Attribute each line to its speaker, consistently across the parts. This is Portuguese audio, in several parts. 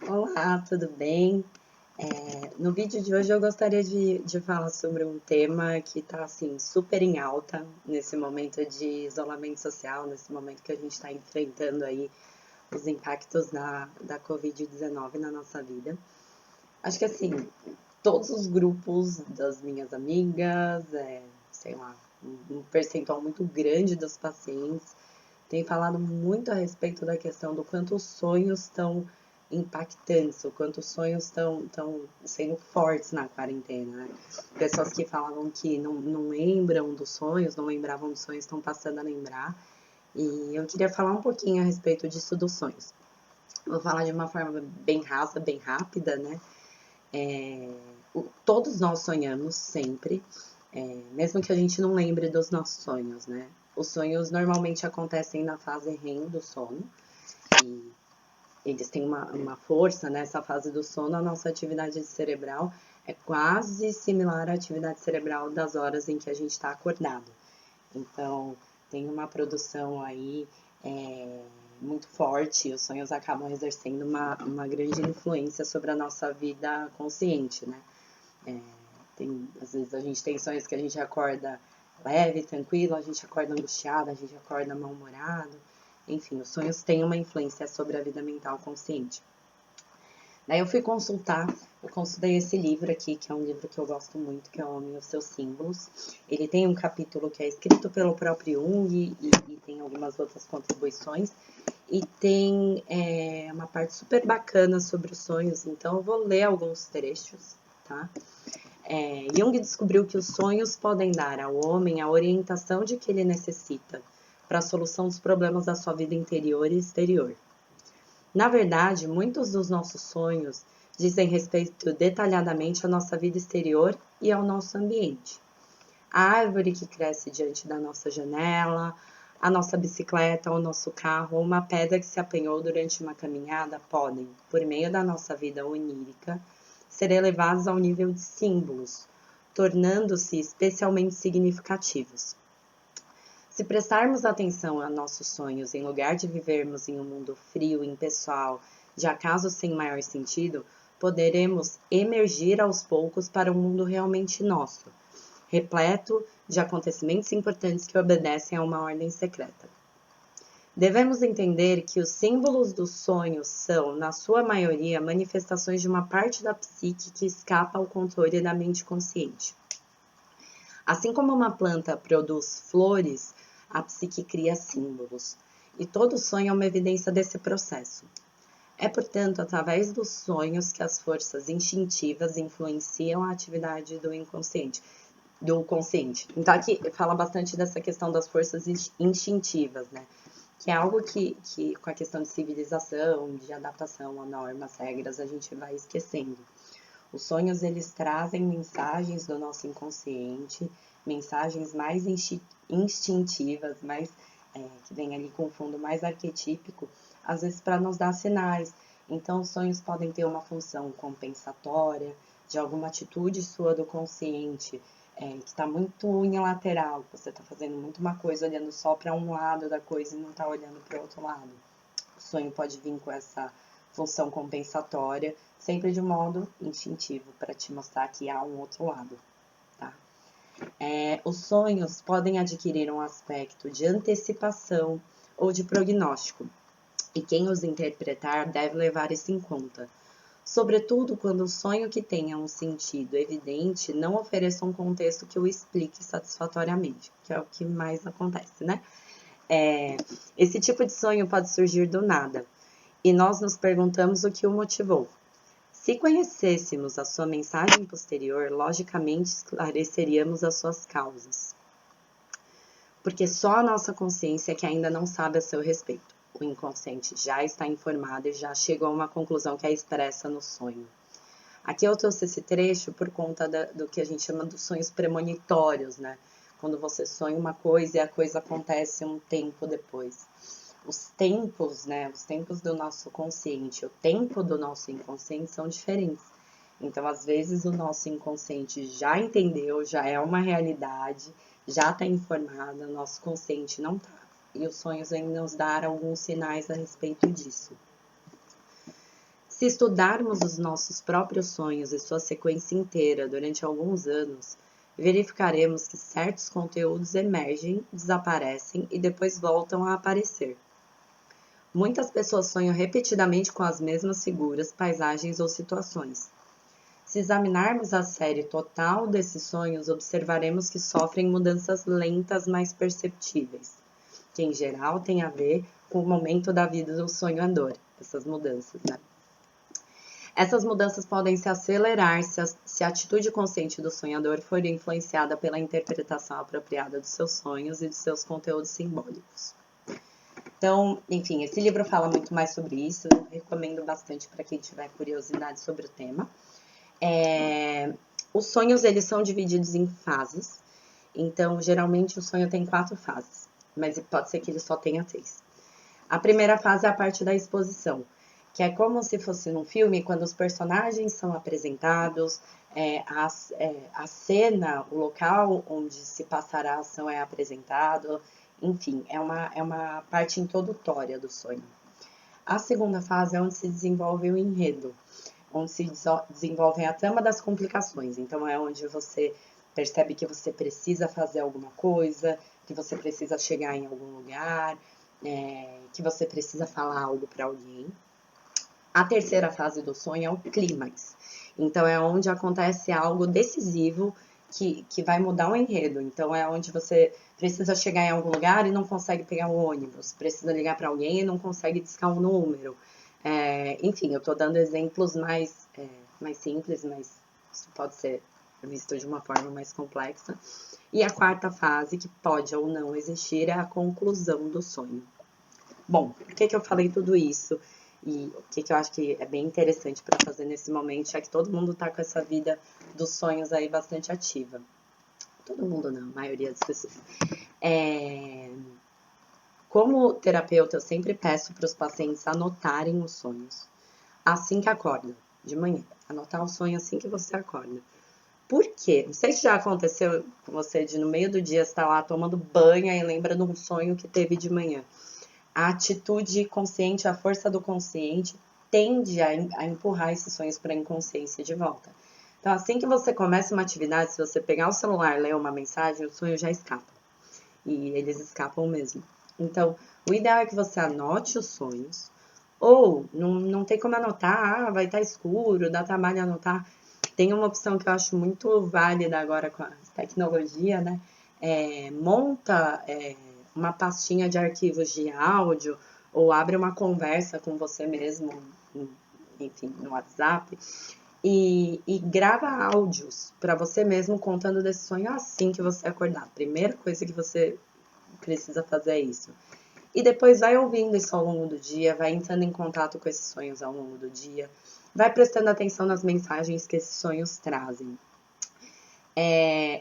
Speaker 1: Olá, tudo bem? No vídeo de hoje eu gostaria de falar sobre um tema que está assim super em alta nesse momento de isolamento social, nesse momento que a gente está enfrentando aí os impactos da Covid-19 na nossa vida. Acho que assim, todos os grupos das minhas amigas, sei lá, um percentual muito grande dos pacientes tem falado muito a respeito da questão do quanto os sonhos estão impactantes, o quanto os sonhos estão sendo fortes na quarentena, né? Pessoas que falavam que não lembram dos sonhos, não lembravam dos sonhos, estão passando a lembrar. E eu queria falar um pouquinho a respeito disso dos sonhos. Vou falar de uma forma bem rasa, bem rápida, né? Todos nós sonhamos sempre, mesmo que a gente não lembre dos nossos sonhos, né? Os sonhos normalmente acontecem na fase REM do sono e eles têm uma força nessa fase do sono. A nossa atividade cerebral é quase similar à atividade cerebral das horas em que a gente está acordado. Então, tem uma produção aí muito forte, os sonhos acabam exercendo uma grande influência sobre a nossa vida consciente, né? Às vezes a gente tem sonhos que a gente acorda leve, tranquilo, a gente acorda angustiado, a gente acorda mal-humorado. Enfim, os sonhos têm uma influência sobre a vida mental consciente. Daí eu consultei esse livro aqui, que é um livro que eu gosto muito, que é O Homem e os Seus Símbolos. Ele tem um capítulo que é escrito pelo próprio Jung e tem algumas outras contribuições. E tem uma parte super bacana sobre os sonhos, então eu vou ler alguns trechos, tá? Jung descobriu que os sonhos podem dar ao homem a orientação de que ele necessita para a solução dos problemas da sua vida interior e exterior. Na verdade, muitos dos nossos sonhos dizem respeito detalhadamente à nossa vida exterior e ao nosso ambiente. A árvore que cresce diante da nossa janela, a nossa bicicleta, o nosso carro ou uma pedra que se apanhou durante uma caminhada podem, por meio da nossa vida onírica, ser elevados ao nível de símbolos, tornando-se especialmente significativos. Se prestarmos atenção a nossos sonhos, em lugar de vivermos em um mundo frio, impessoal, de acaso sem maior sentido, poderemos emergir aos poucos para um mundo realmente nosso, repleto de acontecimentos importantes que obedecem a uma ordem secreta. Devemos entender que os símbolos dos sonhos são, na sua maioria, manifestações de uma parte da psique que escapa ao controle da mente consciente. Assim como uma planta produz flores, a psique cria símbolos, e todo sonho é uma evidência desse processo. É, portanto, através dos sonhos que as forças instintivas influenciam a atividade do consciente. Então, aqui fala bastante dessa questão das forças instintivas, né? Que é algo que com a questão de civilização, de adaptação a normas, regras, a gente vai esquecendo. Os sonhos, eles trazem mensagens do nosso inconsciente, mensagens mais instintivas, que vem ali com um fundo mais arquetípico, às vezes para nos dar sinais. Então, os sonhos podem ter uma função compensatória de alguma atitude sua do consciente, que está muito unilateral, você está fazendo muito uma coisa olhando só para um lado da coisa e não está olhando para o outro lado. O sonho pode vir com essa função compensatória, sempre de modo instintivo, para te mostrar que há um outro lado. Tá? Os sonhos podem adquirir um aspecto de antecipação ou de prognóstico, e quem os interpretar deve levar isso em conta. Sobretudo quando o sonho que tenha um sentido evidente não ofereça um contexto que o explique satisfatoriamente, que é o que mais acontece, né? Esse tipo de sonho pode surgir do nada, e nós nos perguntamos o que o motivou. Se conhecêssemos a sua mensagem posterior, logicamente esclareceríamos as suas causas. Porque só a nossa consciência que ainda não sabe a seu respeito. O inconsciente já está informado e já chegou a uma conclusão que é expressa no sonho. Aqui eu trouxe esse trecho por conta do que a gente chama dos sonhos premonitórios, né? Quando você sonha uma coisa e a coisa acontece um tempo depois. Os tempos, né? Os tempos do nosso consciente, o tempo do nosso inconsciente são diferentes. Então, às vezes, o nosso inconsciente já entendeu, já é uma realidade, já está informado, o nosso consciente não está. E os sonhos vêm nos dar alguns sinais a respeito disso. Se estudarmos os nossos próprios sonhos e sua sequência inteira durante alguns anos, verificaremos que certos conteúdos emergem, desaparecem e depois voltam a aparecer. Muitas pessoas sonham repetidamente com as mesmas figuras, paisagens ou situações. Se examinarmos a série total desses sonhos, observaremos que sofrem mudanças lentas, mais perceptíveis, que em geral tem a ver com o momento da vida do sonhador, essas mudanças, né? Essas mudanças podem se acelerar se a atitude consciente do sonhador for influenciada pela interpretação apropriada dos seus sonhos e de seus conteúdos simbólicos. Então, enfim, esse livro fala muito mais sobre isso, eu recomendo bastante para quem tiver curiosidade sobre o tema. Os sonhos, eles são divididos em fases, então, geralmente o sonho tem 4 fases, mas pode ser que ele só tenha 3. A primeira fase é a parte da exposição, que é como se fosse num filme, quando os personagens são apresentados, a cena, o local onde se passará a ação é apresentado, enfim, é uma parte introdutória do sonho. A segunda fase é onde se desenvolve o enredo, onde se desenvolve a trama das complicações, então é onde você percebe que você precisa fazer alguma coisa, que você precisa chegar em algum lugar, que você precisa falar algo para alguém. A terceira fase do sonho é o clímax. Então, é onde acontece algo decisivo que vai mudar o enredo. Então, é onde você precisa chegar em algum lugar e não consegue pegar um ônibus. Precisa ligar para alguém e não consegue discar um número. Enfim, eu estou dando exemplos mais simples, mas isso pode ser visto de uma forma mais complexa. E a quarta fase, que pode ou não existir, é a conclusão do sonho. Bom, por que eu falei tudo isso? E o que eu acho que é bem interessante para fazer nesse momento, já que todo mundo está com essa vida dos sonhos aí bastante ativa. Todo mundo não, a maioria das pessoas. Como terapeuta, eu sempre peço para os pacientes anotarem os sonhos assim que acorda, de manhã. Anotar o sonho assim que você acorda. Por quê? Não sei se já aconteceu com você de no meio do dia estar lá tomando banho e lembra de um sonho que teve de manhã. A atitude consciente, a força do consciente tende a empurrar esses sonhos para a inconsciência de volta. Então, assim que você começa uma atividade, se você pegar o celular e ler uma mensagem, o sonho já escapa. E eles escapam mesmo. Então, o ideal é que você anote os sonhos. Ou, não tem como anotar, vai estar escuro, dá trabalho anotar. Tem uma opção que eu acho muito válida agora com a tecnologia, né? Monta uma pastinha de arquivos de áudio ou abre uma conversa com você mesmo, enfim, no WhatsApp e grava áudios para você mesmo contando desse sonho assim que você acordar. A primeira coisa que você precisa fazer é isso. E depois vai ouvindo isso ao longo do dia, vai entrando em contato com esses sonhos ao longo do dia, vai prestando atenção nas mensagens que esses sonhos trazem.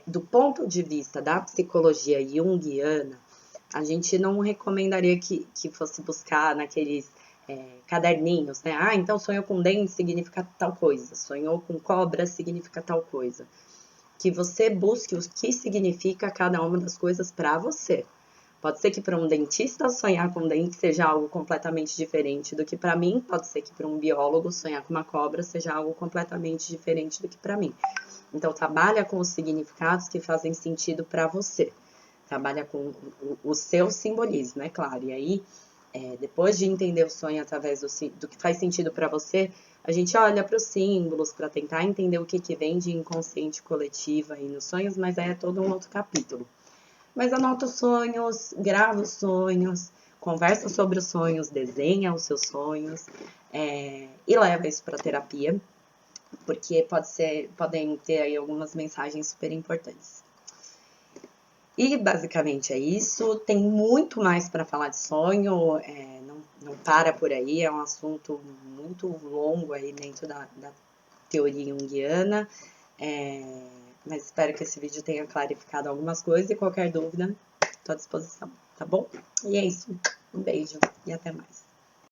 Speaker 1: Do ponto de vista da psicologia junguiana, a gente não recomendaria que fosse buscar naqueles caderninhos, né? Ah, então sonhou com dente significa tal coisa, sonhou com cobra significa tal coisa. Que você busque o que significa cada uma das coisas para você. Pode ser que para um dentista sonhar com dente seja algo completamente diferente do que para mim. Pode ser que para um biólogo sonhar com uma cobra seja algo completamente diferente do que para mim. Então, trabalha com os significados que fazem sentido para você. Trabalha com o seu simbolismo, é claro. E aí, depois de entender o sonho através do que faz sentido para você, a gente olha para os símbolos para tentar entender o que vem de inconsciente coletivo aí nos sonhos, mas aí é todo um outro capítulo. Mas anota os sonhos, grava os sonhos, conversa sobre os sonhos, desenha os seus sonhos e leva isso para terapia, porque podem ter aí algumas mensagens super importantes. E basicamente é isso. Tem muito mais para falar de sonho, não para por aí, é um assunto muito longo aí dentro da teoria junguiana. Mas espero que esse vídeo tenha clarificado algumas coisas e qualquer dúvida, estou à disposição, tá bom? E é isso. Um beijo e até mais.